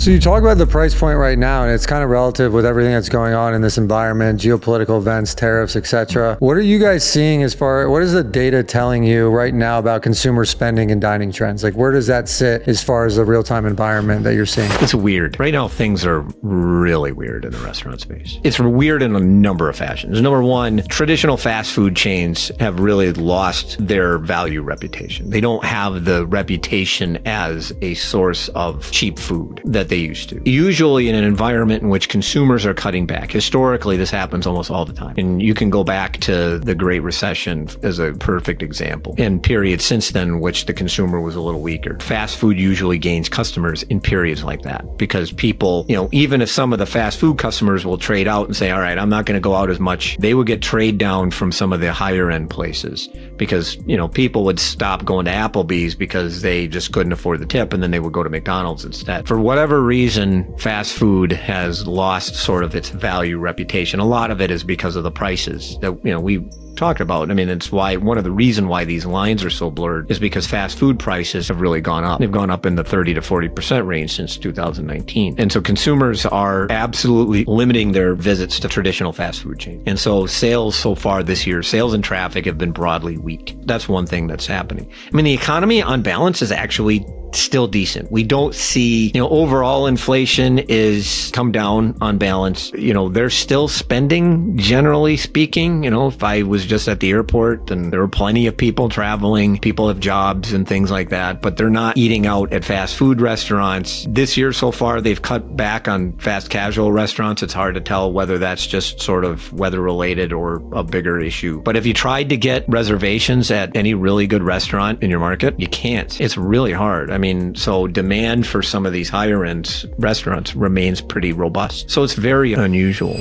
So you talk about the price point right now, and it's kind of relative with everything that's going on in this environment, geopolitical events, tariffs, etc. What are you guys seeing what is the data telling you right now about consumer spending and dining trends? Like, where does that sit as far as the real-time environment that you're seeing? It's weird. Right now, things are really weird in the restaurant space. It's weird in a number of fashions. Number one, traditional fast food chains have really lost their value reputation. They don't have the reputation as a source of cheap food that they used to. Usually in an environment in which consumers are cutting back. Historically, this happens almost all the time. And you can go back to the Great Recession as a perfect example. In periods since then, which the consumer was a little weaker. Fast food usually gains customers in periods like that because people, even if some of the fast food customers will trade out and say, all right, I'm not going to go out as much, they would get trade down from some of the higher end places because, people would stop going to Applebee's because they just couldn't afford the tip and then they would go to McDonald's instead. For whatever reason, fast food has lost sort of its value reputation. A lot of it is because of the prices that, we talked about. I mean, it's why one of the reasons why these lines are so blurred is because fast food prices have really gone up. They've gone up in the 30 to 40% range since 2019. And so consumers are absolutely limiting their visits to traditional fast food chains. And so sales so far this year, sales and traffic have been broadly weak. That's one thing that's happening. I mean, the economy on balance is actually still decent. We don't see, overall inflation is come down on balance. They're still spending, generally speaking. If I was just at the airport, then there were plenty of people traveling. People have jobs and things like that, but they're not eating out at fast food restaurants. This year so far, they've cut back on fast casual restaurants. It's hard to tell whether that's just sort of weather related or a bigger issue. But if you tried to get reservations at any really good restaurant in your market, you can't. It's really hard. I mean, so demand for some of these higher end restaurants remains pretty robust. So it's very unusual.